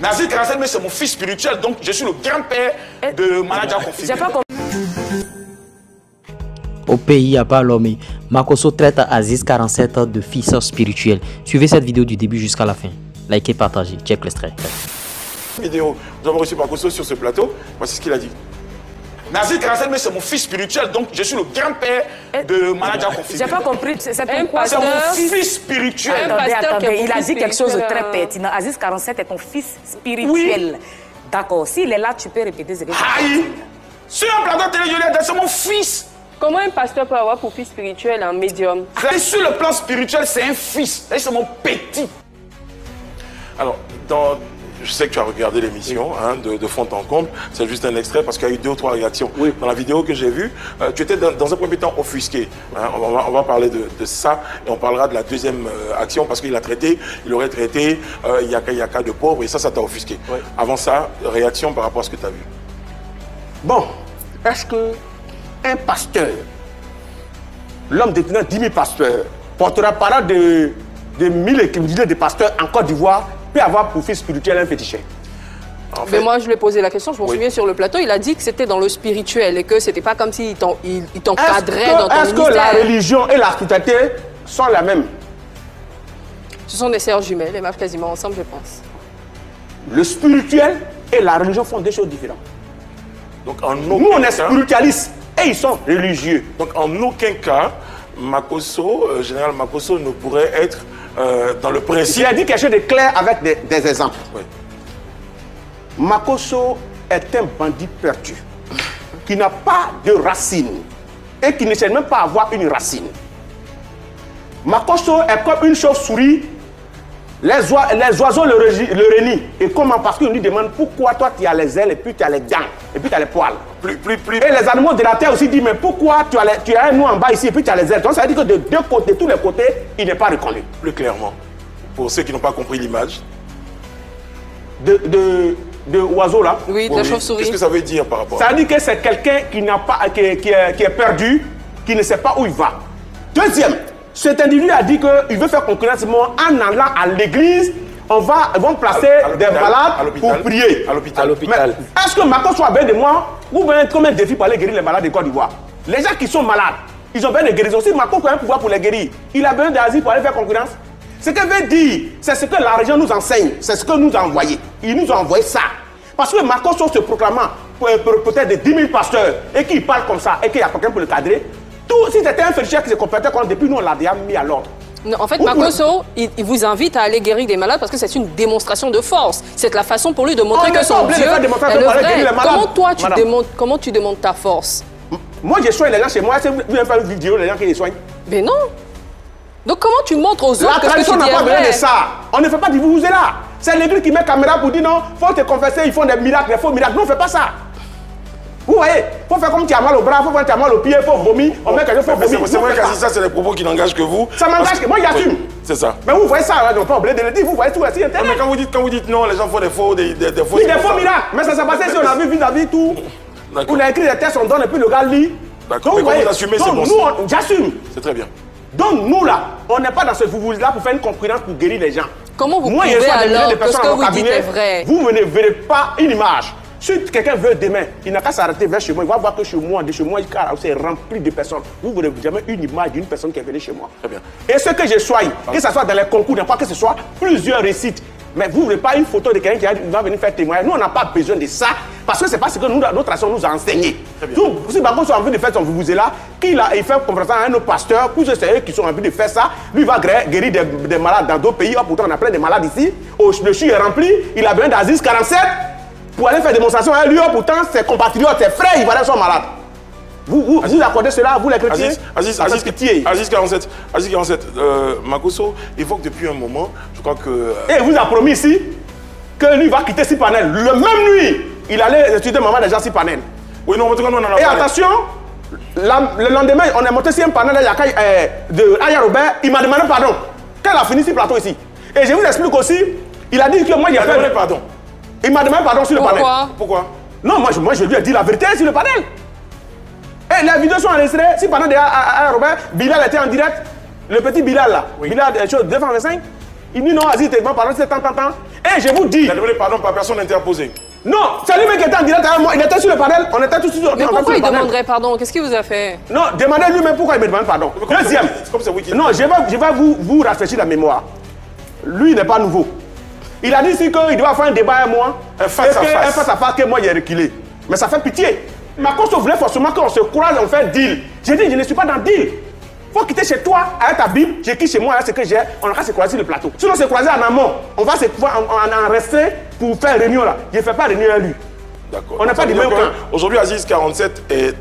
Nazir 47, mais c'est mon fils spirituel, donc je suis le grand-père de Manaja Config. J'ai pas compris. Au pays à pas l'homme, Makosso traite Aziz 47 de fils spirituel. Suivez cette vidéo du début jusqu'à la fin. Likez, partagez, check l'extrait. Vidéo, nous avons reçu Makosso sur ce plateau. Voici ce qu'il a dit. Nazir 47, mais c'est mon fils spirituel, donc je suis le grand-père de Manaja Config. J'ai pas compris. C'est pourquoi c'est mon fils spirituel. Attendez, il a dit quelque chose de très pertinent. Aziz 47 est ton fils spirituel. Oui. D'accord. S'il est là, tu peux répéter ce que tu as dit. Sur un plateau télévisé, c'est mon fils. Comment un pasteur peut avoir pour fils spirituel un médium? Sur le plan spirituel, c'est un fils. C'est mon petit. Alors, je sais que tu as regardé l'émission de fond en comble. C'est juste un extrait parce qu'il y a eu 2 ou 3 réactions. Oui. Dans la vidéo que j'ai vue, tu étais dans un premier temps offusqué. On va parler de ça et on parlera de la deuxième action parce qu'il aurait traité Yaka de pauvre et ça t'a offusqué. Oui. Avant ça, réaction par rapport à ce que tu as vu. Bon, est-ce que un pasteur, l'homme détenant 10 000 pasteurs, portera parole de milliers de pasteurs en Côte d'Ivoire, peut avoir pour fils spirituel un fétichet? Mais moi, je lui ai posé la question, je me souviens sur le plateau, il a dit que c'était dans le spirituel et que c'était pas comme s'il t'encadrait dans ton ministère. Est-ce que la religion et la spiritualité sont la même? Ce sont des sœurs jumelles, elles marchent quasiment ensemble, je pense. Le spirituel et la religion font des choses différentes. Donc, nous, on est spiritualistes et ils sont religieux. Donc, en aucun cas, général Makosso ne pourrait être dans le principe. Il a dit quelque chose de clair avec des exemples. Oui. Makosso est un bandit perdu qui n'a pas de racine et qui ne sait même pas avoir une racine. Makosso est comme une chauve-souris. Les oiseaux le renient. Et comment? Parce qu'ils lui demandent pourquoi toi tu as les ailes et puis tu as les dents et puis tu as les poils. Plus. Et les animaux de la terre aussi disent mais pourquoi tu as un nous en bas ici et puis tu as les ailes. Donc ça veut dire que de tous les côtés, il n'est pas reconnu. Plus clairement, pour ceux qui n'ont pas compris l'image. De oiseau là. Oui, de la chauve-souris. Qu'est-ce que ça veut dire par rapport à ça? Ça veut dire que c'est quelqu'un qui est perdu, qui ne sait pas où il va. Deuxième. Cet individu a dit qu'il veut faire concurrence en allant à l'église. Ils vont placer des malades pour prier. À l'hôpital. Est-ce que Makosso a besoin de moi ou bien comme un défi pour aller guérir les malades de Côte d'Ivoire? Les gens qui sont malades, ils ont besoin de guérison. Si Makosso a un pouvoir pour les guérir, il a besoin d'Asie pour aller faire concurrence. Ce que veut dire, c'est ce que la région nous enseigne. C'est ce que nous a envoyé. Il nous a envoyé ça. Parce que Makosso se proclamant peut-être de 10 000 pasteurs et qu'il parle comme ça et qu'il y a quelqu'un pour le cadrer. Si c'était un féticheur qui se comportait comme depuis nous, on l'a déjà mis à l'ordre. En fait, Makosso, il vous invite à aller guérir des malades parce que c'est une démonstration de force. C'est la façon pour lui de montrer que son Dieu est le vrai. Comment tu démontres ta force? Moi, je soigne les gens chez moi. Est-ce que vous voulez faire une vidéo, les gens qui les soignent? Mais non. Donc comment tu montres aux autres que ce que tu dis est vrai? La tradition n'a pas besoin de ça. On ne fait pas du vous là. C'est l'église qui met caméra pour dire non, il faut te confesser, ils font des miracles, des faux miracles. Non, on ne fait pas ça. Vous voyez, il faut faire comme tu as mal au bras, il faut faire tu as mal au pied, il faut vomir, on met quelqu'un, il faut vomir. C'est vrai que ça, c'est des propos qui n'engagent que vous. Ça m'engage que moi, j'assume. C'est ça. Mais vous voyez ça, on n'a pas oublié de le dire, vous voyez tout aussi Internet. Mais quand vous dites non, les gens font des faux miracles. Oui, des faux miracles. Mais ça s'est passé si on a vu vis-à-vis tout. On a écrit des textes, on donne et puis le gars lit. D'accord, mais quand vous assumez, c'est bon. Nous, j'assume. C'est très bien. Donc nous là, on n'est pas dans ce vous-là pour faire une concurrence pour guérir les gens. Comment vous pouvez alors que ce que vous dites est vrai? Vous ne verrez pas une image. Si quelqu'un veut demain, il n'a qu'à s'arrêter vers chez moi, il va voir que chez moi, c'est rempli de personnes. Vous ne verrez jamais une image d'une personne qui est venue chez moi. Très bien. Et ce que je soigne, que ce soit dans les concours, n'importe que ce soit, plusieurs récites. Mais vous ne voulez pas une photo de quelqu'un qui va venir faire témoignage. Nous, on n'a pas besoin de ça, parce que c'est pas ce que notre action nous a enseigné. Si Makosso a envie de faire son là, il fait confiance à un autre pasteur, pour ceux qui sont envie de faire ça, lui va guérir des malades dans d'autres pays. Pourtant, on a plein de malades ici. Le CHU est rempli, il a besoin d'Aziz 47 pour aller faire démonstration à lui. Pourtant, ses compatriotes, ses frères, ils sont malades. Vous accordez cela, vous les chrétiens? Aziz 47, Makosso évoque depuis un moment, je crois que... Et il vous a promis ici que lui va quitter Sipanel. Le même nuit, il allait étudier maman des gens Sipanel. Oui, non, et attention, le lendemain, on est monté sur un panel de Aya Robert, il m'a demandé pardon. Quand il a fini ce plateau ici. Et je vous explique aussi, il a dit que moi, il a fait pardon. Il m'a demandé pardon sur le panel. Pourquoi? Non, moi je lui ai dit la vérité sur le panel. Et les vidéos sont enregistrées. Si pendant Robert, Bilal était en direct, le petit Bilal là, Bilal, 225, Il dit non, Aziz, t'es bon, pardon, c'est tant. Et je vous dis. Il a demandé pardon par personne interposée. Non, c'est lui qui était en direct avec moi. Il était sur le panel, on était tous sur le panel. Mais pourquoi il demanderait pardon? Qu'est-ce qu'il vous a fait? Non, demandez lui-même pourquoi il me demande pardon. Deuxième. Comme c'est non, je vais vous rafraîchir la mémoire. Lui, il n'est pas nouveau. Il a dit ici qu'il doit faire un débat avec moi. Un face à face que moi, j'ai reculé. Mais ça fait pitié. Makosso voulait forcément qu'on se croise, on fait deal. J'ai dit, je ne suis pas dans le deal. Faut quitter chez toi avec ta Bible, j'ai quitté chez moi avec ce que j'ai, on va se croiser sur le plateau. Sinon, se croiser en amont, on va en rester pour faire réunion là. Je ne fais pas réunion à lui. D'accord. On n'a pas du même camp. Aujourd'hui, Aziz 47 est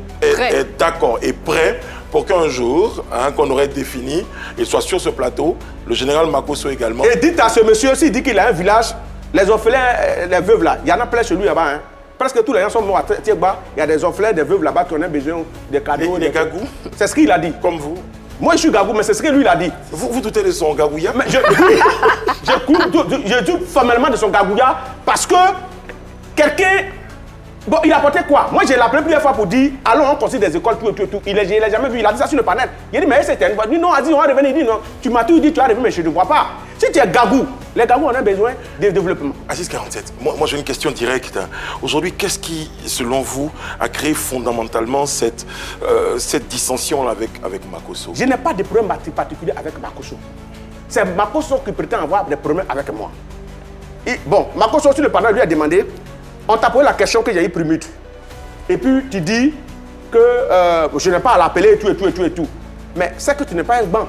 d'accord et prêt pour qu'un jour, qu'on aurait défini, il soit sur ce plateau, le général Makosso également. Et dites à ce monsieur, s'il dit qu'il a un village, les orphelins, les veuves là, il y en a plein chez lui là-bas. Hein. Presque tous les gens sont morts à Tiegba. Il y a des orphelins, des veuves là-bas qui ont besoin de cadeaux. Des gagous. C'est ce qu'il a dit. Comme vous. Moi, je suis gagou, mais c'est ce que lui, il a dit. Vous doutez de son gagouilla? Je doute formellement de son gagouilla parce que quelqu'un... Bon, il a apporté quoi? Moi, j'ai l'appelé plusieurs fois pour dire, allons, on construit des écoles, tout. Il n'a jamais vu, il a dit ça sur le panel. Il a dit, mais c'était une fois. Il dit, non, Aziz, on va revenir. Il dit, non, tu m'as tout dit, tu vas revenir, mais je ne vois pas. Si tu es gagou, les gagous, on a besoin de développement. Aziz 47, moi j'ai une question directe. Aujourd'hui, qu'est-ce qui, selon vous, a créé fondamentalement cette dissension-là avec Makosso? Je n'ai pas de problème particulier avec Makosso. C'est Makosso qui prétend avoir des problèmes avec moi. Et, bon, Makosso, sur le panel, lui a demandé, on t'a posé la question que j'ai eu primute. Et puis tu dis que je n'ai pas à l'appeler et tout. Mais c'est que tu n'es pas un banc.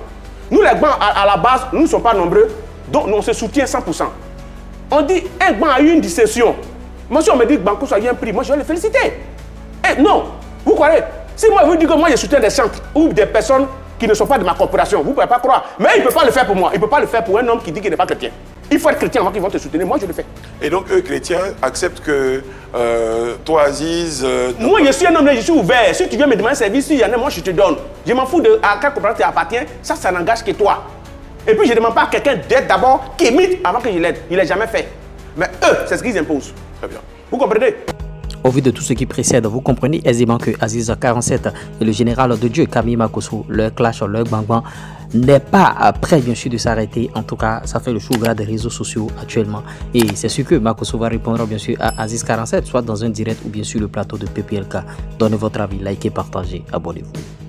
Nous, les bancs, à la base, nous ne sommes pas nombreux, donc on se soutient 100%. On dit un banc a eu une dissension. Moi, si on me dit que Banco a eu un prix, moi, je vais le féliciter. Et non, vous croyez? Si moi, je vous dis que moi, je soutiens des centres ou des personnes qui ne sont pas de ma corporation, vous ne pouvez pas croire. Mais il ne peut pas le faire pour moi. Il ne peut pas le faire pour un homme qui dit qu'il n'est pas chrétien. Il faut être chrétien avant qu'ils vont te soutenir. Moi, je le fais. Et donc, eux, chrétiens, acceptent que toi, Aziz... moi, je suis un homme, je suis ouvert. Si tu viens me demander un service, il y en a, moi, je te donne. Je m'en fous à quelle coopérative tu appartiens. Ça n'engage que toi. Et puis, je ne demande pas à quelqu'un d'aide d'abord, qui imite avant que je l'aide. Il ne l'a jamais fait. Mais eux, c'est ce qu'ils imposent. Très bien. Vous comprenez? Au vu de tout ce qui précède, vous comprenez aisément que Aziz 47 et le général de Dieu, Camille Makosso, leur clash, leur bang-bang, n'est pas prêt bien sûr de s'arrêter. En tout cas, ça fait le chou gras des réseaux sociaux actuellement. Et c'est sûr que Makosso va répondre bien sûr à Aziz 47, soit dans un direct ou bien sûr le plateau de PPLK. Donnez votre avis, likez, partagez, abonnez-vous.